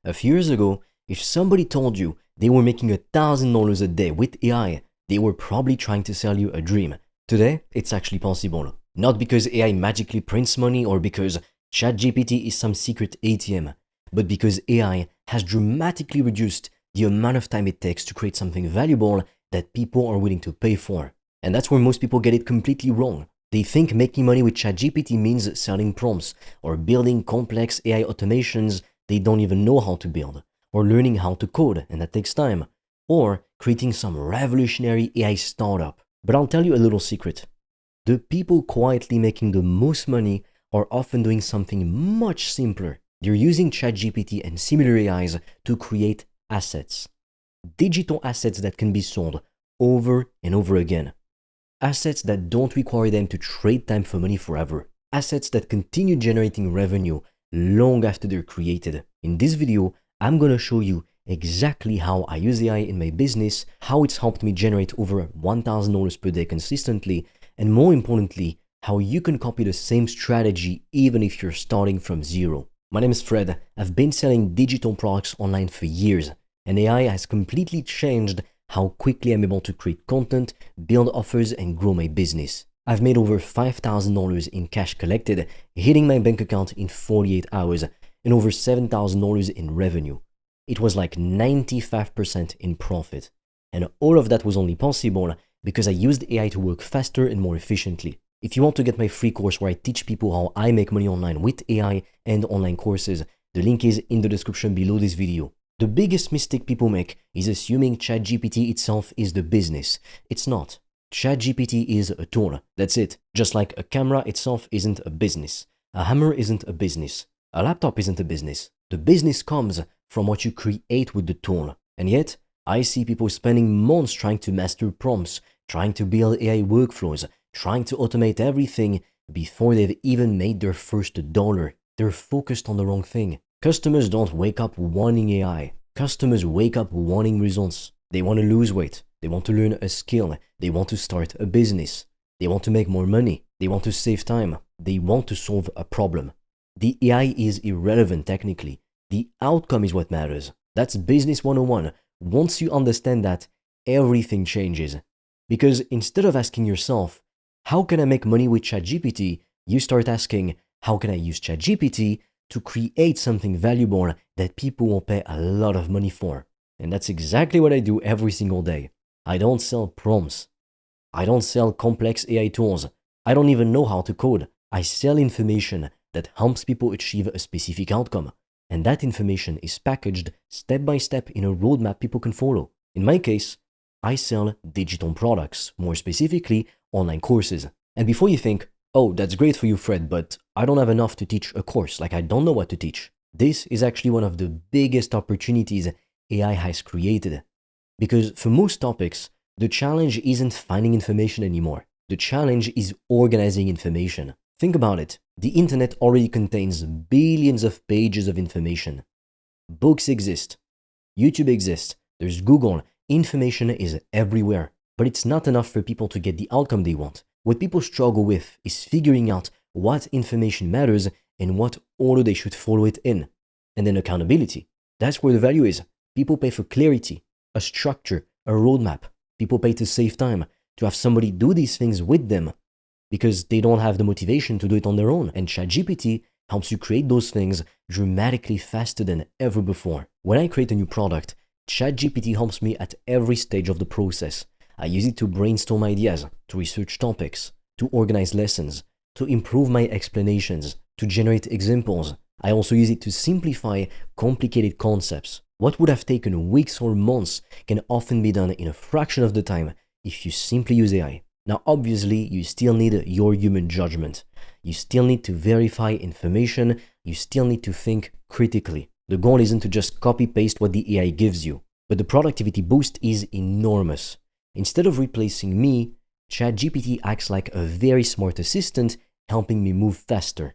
A few years ago, if somebody told you they were making $1,000 a day with AI, they were probably trying to sell you a dream. Today, it's actually possible. Not because AI magically prints money or because ChatGPT is some secret ATM, but because AI has dramatically reduced the amount of time it takes to create something valuable that people are willing to pay for. And that's where most people get it completely wrong. They think making money with ChatGPT means selling prompts or building complex AI automations they don't even know how to build, or learning how to code, and that takes time, or creating some revolutionary AI startup. But I'll tell you a little secret. The people quietly making the most money are often doing something much simpler. They're using ChatGPT and similar AIs to create assets. Digital assets that can be sold over and over again. Assets that don't require them to trade time for money forever. Assets that continue generating revenue long after they're created. In this video, I'm going to show you exactly how I use AI in my business, how it's helped me generate over $1,000 per day consistently, and more importantly, how you can copy the same strategy even if you're starting from zero. My name is Fred. I've been selling digital products online for years, and AI has completely changed how quickly I'm able to create content, build offers, and grow my business. I've made over $5,000 in cash collected, hitting my bank account in 48 hours, and over $7,000 in revenue. It was like 95% in profit. And all of that was only possible because I used AI to work faster and more efficiently. If you want to get my free course where I teach people how I make money online with AI and online courses, the link is in the description below this video. The biggest mistake people make is assuming ChatGPT itself is the business. It's not. ChatGPT is a tool. That's it. Just like a camera itself isn't a business. A hammer isn't a business. A laptop isn't a business. The business comes from what you create with the tool. And yet, I see people spending months trying to master prompts, trying to build AI workflows, trying to automate everything before they've even made their first dollar. They're focused on the wrong thing. Customers don't wake up wanting AI. Customers wake up wanting results. They want to lose weight. They want to learn a skill. They want to start a business. They want to make more money. They want to save time. They want to solve a problem. The AI is irrelevant technically. The outcome is what matters. That's business 101. Once you understand that, everything changes. Because instead of asking yourself, how can I make money with ChatGPT? You start asking, how can I use ChatGPT to create something valuable that people will pay a lot of money for? And that's exactly what I do every single day. I don't sell prompts. I don't sell complex AI tools. I don't even know how to code. I sell information that helps people achieve a specific outcome. And that information is packaged step by step in a roadmap people can follow. In my case, I sell digital products, more specifically, online courses. And before you think, oh, that's great for you, Fred, but I don't have enough to teach a course, like I don't know what to teach. This is actually one of the biggest opportunities AI has created. Because for most topics, the challenge isn't finding information anymore. The challenge is organizing information. Think about it. The internet already contains billions of pages of information. Books exist. YouTube exists. There's Google. Information is everywhere. But it's not enough for people to get the outcome they want. What people struggle with is figuring out what information matters and what order they should follow it in. And then accountability. That's where the value is. People pay for clarity, a structure, a roadmap. People pay to save time, to have somebody do these things with them because they don't have the motivation to do it on their own. And ChatGPT helps you create those things dramatically faster than ever before. When I create a new product, ChatGPT helps me at every stage of the process. I use it to brainstorm ideas, to research topics, to organize lessons, to improve my explanations, to generate examples. I also use it to simplify complicated concepts. What would have taken weeks or months can often be done in a fraction of the time if you simply use AI. Now, obviously, you still need your human judgment. You still need to verify information. You still need to think critically. The goal isn't to just copy-paste what the AI gives you, but the productivity boost is enormous. Instead of replacing me, ChatGPT acts like a very smart assistant, helping me move faster.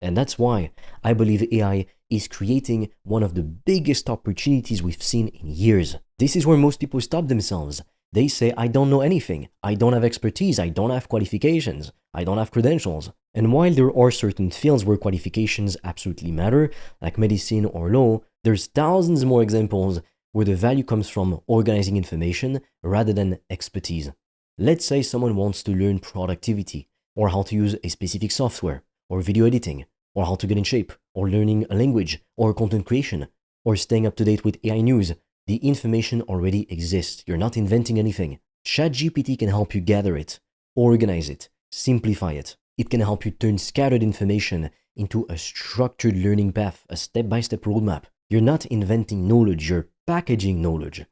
And that's why I believe AI is creating one of the biggest opportunities we've seen in years. This is where most people stop themselves. They say, I don't know anything. I don't have expertise. I don't have qualifications. I don't have credentials. And while there are certain fields where qualifications absolutely matter, like medicine or law, There's thousands more examples where the value comes from organizing information rather than expertise. Let's say someone wants to learn productivity, or how to use a specific software, or video editing, or how to get in shape, or learning a language, or content creation, or staying up to date with AI news. The information already exists. You're not inventing anything. ChatGPT can help you gather it, organize it, simplify it. It can help you turn scattered information into a structured learning path, a step-by-step roadmap. You're not inventing knowledge, you're packaging knowledge.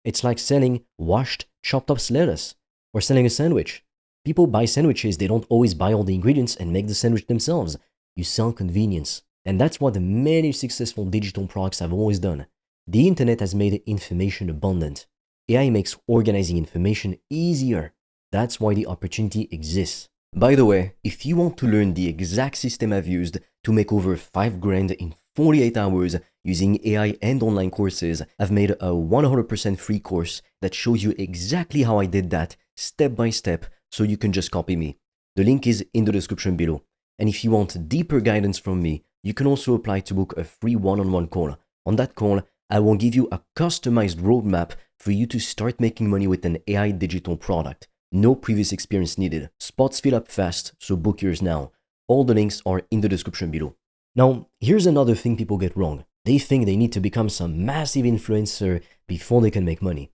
It's like selling washed, chopped up lettuce, or selling a sandwich. People buy sandwiches, they don't always buy all the ingredients and make the sandwich themselves. You sell convenience. And that's what many successful digital products have always done. The internet has made information abundant. AI makes organizing information easier. That's why the opportunity exists. By the way, if you want to learn the exact system I've used to make over $5,000 in 48 hours using AI and online courses, I've made a 100% free course that shows you exactly how I did that step by step, so you can just copy me. The link is in the description below. And if you want deeper guidance from me, you can also apply to book a free one-on-one call. On that call, I will give you a customized roadmap for you to start making money with an AI digital product. No previous experience needed. Spots fill up fast, so book yours now. All the links are in the description below. Now, here's another thing people get wrong. They think they need to become some massive influencer before they can make money.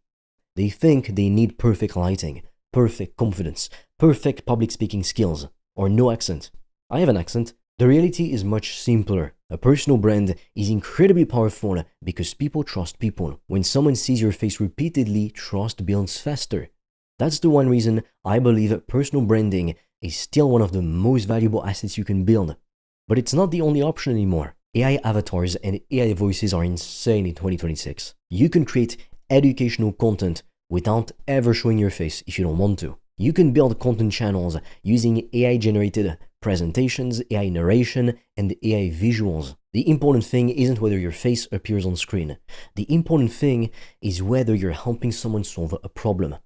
They think they need perfect lighting, perfect confidence, perfect public speaking skills, or no accent. I have an accent. The reality is much simpler. A personal brand is incredibly powerful because people trust people. When someone sees your face repeatedly, trust builds faster. That's the one reason I believe personal branding is still one of the most valuable assets you can build. But it's not the only option anymore. AI avatars and AI voices are insane in 2026. You can create educational content without ever showing your face if you don't want to. You can build content channels using AI-generated presentations, AI narration, and AI visuals. The important thing isn't whether your face appears on screen. The important thing is whether you're helping someone solve a problem.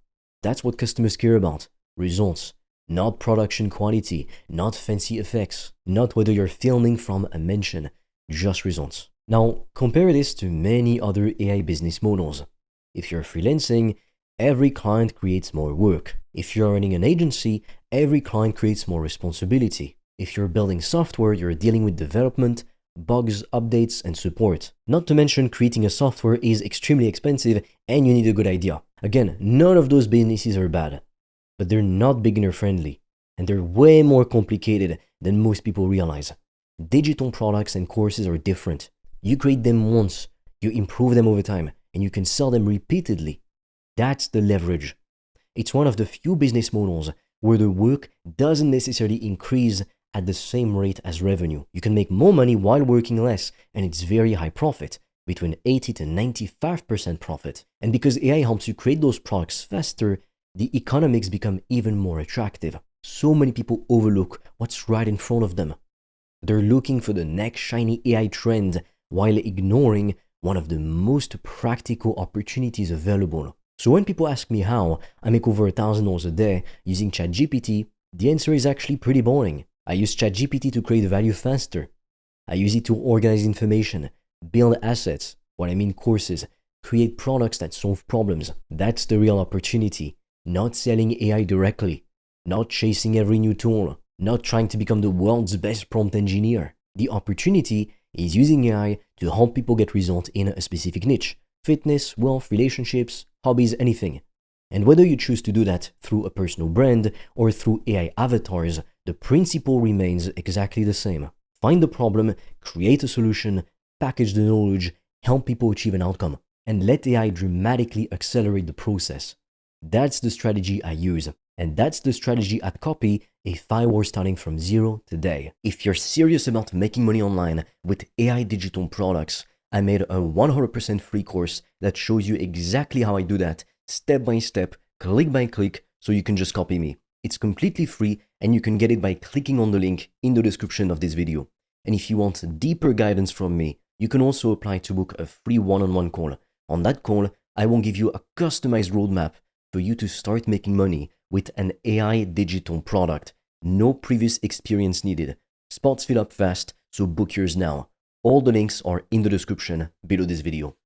That's what customers care about. Results. Not production quality, not fancy effects, not whether you're filming from a mansion, just results. Now, compare this to many other AI business models. If you're freelancing, every client creates more work. If you're running an agency, every client creates more responsibility. If you're building software, you're dealing with development, bugs, updates, and support. Not to mention, creating a software is extremely expensive and you need a good idea. Again, none of those businesses are bad, but they're not beginner friendly, and they're way more complicated than most people realize. Digital products and courses are different. You create them once, you improve them over time, and you can sell them repeatedly. That's the leverage. It's one of the few business models where the work doesn't necessarily increase at the same rate as revenue. You can make more money while working less, and it's very high profit, between 80 to 95% profit. And because AI helps you create those products faster, the economics become even more attractive. So many people overlook what's right in front of them. They're looking for the next shiny AI trend while ignoring one of the most practical opportunities available. So when people ask me how I make over $1,000 a day using ChatGPT, the answer is actually pretty boring. I use ChatGPT to create value faster. I use it to organize information, build assets, what I mean courses, create products that solve problems. That's the real opportunity. Not selling AI directly, not chasing every new tool, not trying to become the world's best prompt engineer. The opportunity is using AI to help people get results in a specific niche. Fitness, wealth, relationships, hobbies, anything. And whether you choose to do that through a personal brand or through AI avatars, the principle remains exactly the same. Find the problem, create a solution, package the knowledge, help people achieve an outcome, and let AI dramatically accelerate the process. That's the strategy I use, and that's the strategy I'd copy if I were starting from zero today. If you're serious about making money online with AI digital products, I made a 100% free course that shows you exactly how I do that, step by step, click by click, so you can just copy me. It's completely free, and you can get it by clicking on the link in the description of this video. And if you want deeper guidance from me, you can also apply to book a free one-on-one call. On that call, I will give you a customized roadmap for you to start making money with an AI digital product. No previous experience needed. Spots fill up fast, so book yours now. All the links are in the description below this video.